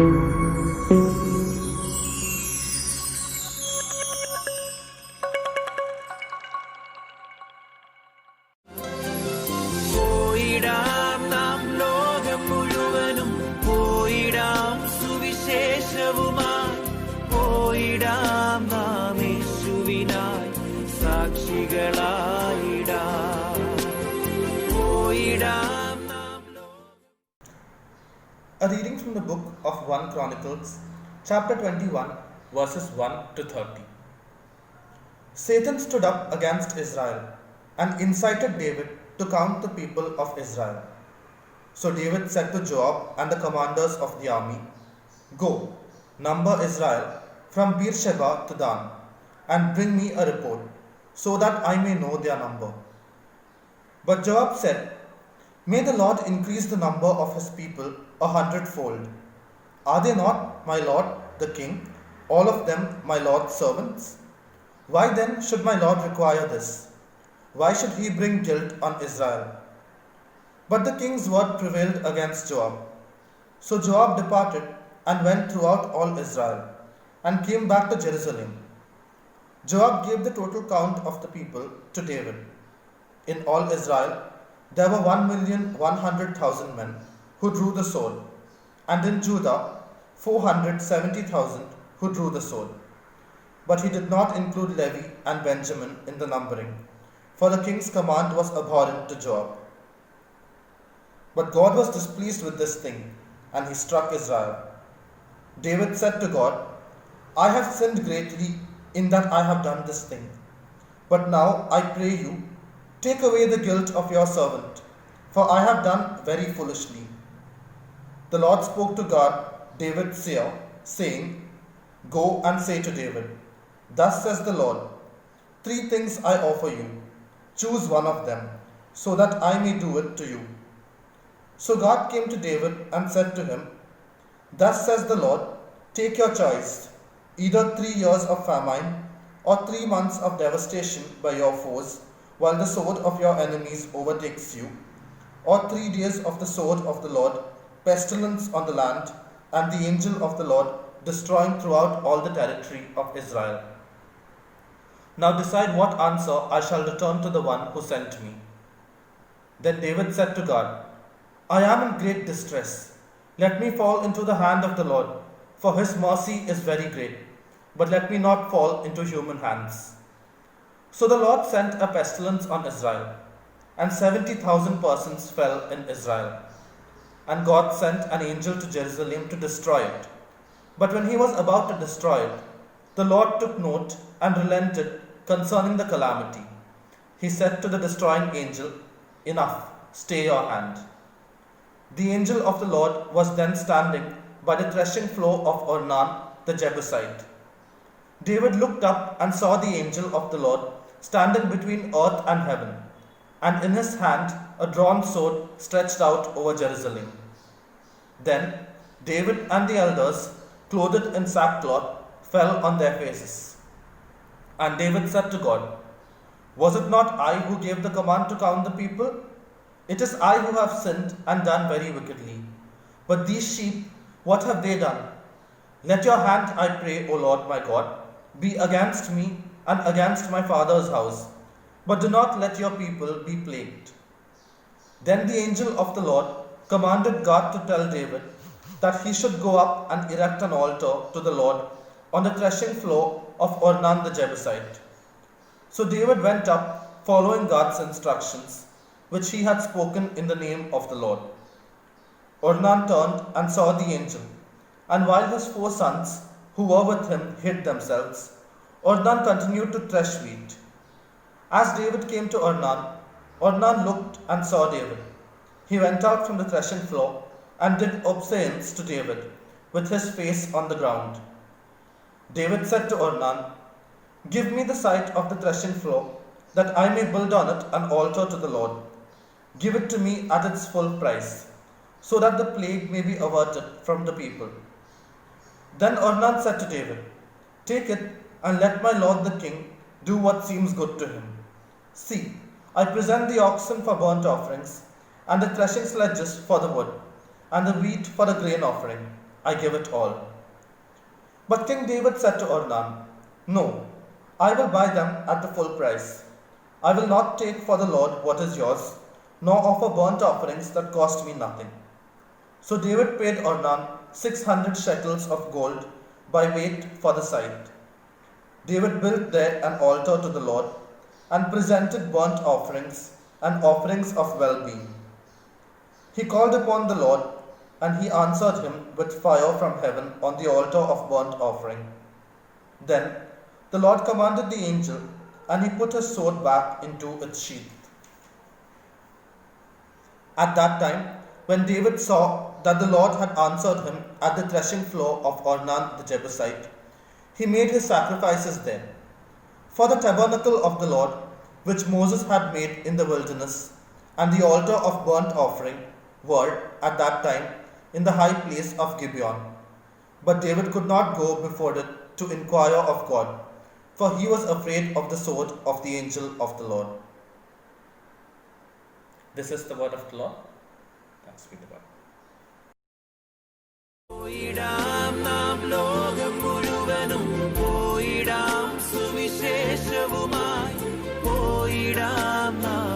പോയിടാം നാം ലോകം മുഴുവനും, പോയിടാം സുവിശേഷവുമായി, പോയിടാം നാം യേശുവിനായി സാക്ഷികളായിടാം, പോയിടാം നാം. A reading from the book of 1 Chronicles, chapter 21, verses 1 to 30. Satan stood up against Israel and incited David to count the people of Israel. So David said to Joab and the commanders of the army, "Go, number Israel from Beersheba to Dan, and bring me a report, so that I may know their number." But Joab said, "May the Lord increase the number of his people 100-fold. Are they not my lord the king, all of them my lord's servants? Why then should my lord require this? Why should he bring guilt on Israel?" But the king's word prevailed against Joab. So Joab departed and went throughout all Israel, and came back to Jerusalem. Joab gave the total count of the people to David. In all Israel there were 1,100,000 men who drew the sword, and in Judah 470,000 who drew the sword. But he did not include Levi and Benjamin in the numbering, for the king's command was abhorrent to Joab. But God was displeased with this thing, and he struck Israel. David said to God, "I have sinned greatly in that I have done this thing. But now I pray you, take away the guilt of your servant, for I have done very foolishly." The Lord spoke to God, David's seer, saying, "Go and say to David, Thus says the Lord, 3 things I offer you. Choose one of them, so that I may do it to you." So God came to David and said to him, "Thus says the Lord, take your choice, either 3 years of famine, or 3 months of devastation by your foes, while the sword of your enemies overtakes you, or 3 days of the sword of the Lord, pestilence on the land, and the angel of the Lord destroying throughout all the territory of Israel. Now decide what answer I shall return to the one who sent me." Then David said to God, "I am in great distress. Let me fall into the hand of the Lord, for his mercy is very great, but let me not fall into human hands." So the Lord sent a pestilence on Israel, and 70,000 persons fell in Israel. And God sent an angel to Jerusalem to destroy it. But when he was about to destroy it, the Lord took note and relented concerning the calamity. He said to the destroying angel, "Enough, stay your hand." The angel of the Lord was then standing by the threshing floor of Ornan the Jebusite. David looked up and saw the angel of the Lord standing between earth and heaven, and in his hand a drawn sword stretched out over Jerusalem. Then David and the elders, clothed in sackcloth, fell on their faces. And David said to God, "Was it not I who gave the command to count the people? It is I who have sinned and done very wickedly. But these sheep, what have they done? Let your hand, I pray, O Lord my God, be against me and against my father's house, but do not let your people be plagued." Then the angel of the Lord commanded God to tell David that he should go up and erect an altar to the Lord on the threshing floor of Ornan the Jebusite. So David went up, following God's instructions, which he had spoken in the name of the Lord. Ornan turned and saw the angel, and while his 4 sons who were with him hid themselves, Ornan continued to thresh wheat. As David came to Ornan, Ornan looked and saw David. He went out from the threshing floor and did obeisance to David, with his face on the ground. David said to Ornan, "Give me the site of the threshing floor, that I may build on it an altar to the Lord. Give it to me at its full price, so that the plague may be averted from the people." Then Ornan said to David, "Take it, and let my lord the king do what seems good to him. See, I present the oxen for burnt offerings, and the threshing sledges for the wood, and the wheat for the grain offering. I give it all. But King David said to Ornan, No, I will buy them at the full price. I will not take for the Lord what is yours, nor offer burnt offerings that cost me nothing. So David paid Ornan 600 shekels of gold by weight for the site. David built there an altar to the Lord and presented burnt offerings and offerings of well-being. He called upon the Lord, and he answered him with fire from heaven on the altar of burnt offering. Then the Lord commanded the angel, and he put his sword back into its sheath. At that time, when David saw that the Lord had answered him at the threshing floor of Ornan the Jebusite, he made his sacrifices there. For the tabernacle of the Lord, which Moses had made in the wilderness, and the altar of burnt offering were, at that time, in the high place of Gibeon. But David could not go before it to inquire of God, for he was afraid of the sword of the angel of the Lord. This is the word of the Lord. Thanks be to God. പോയിടാം നാം ലോകം മുഴുവനും പോയിടാം സുവിശേഷവുമായി പോയിടാം നാം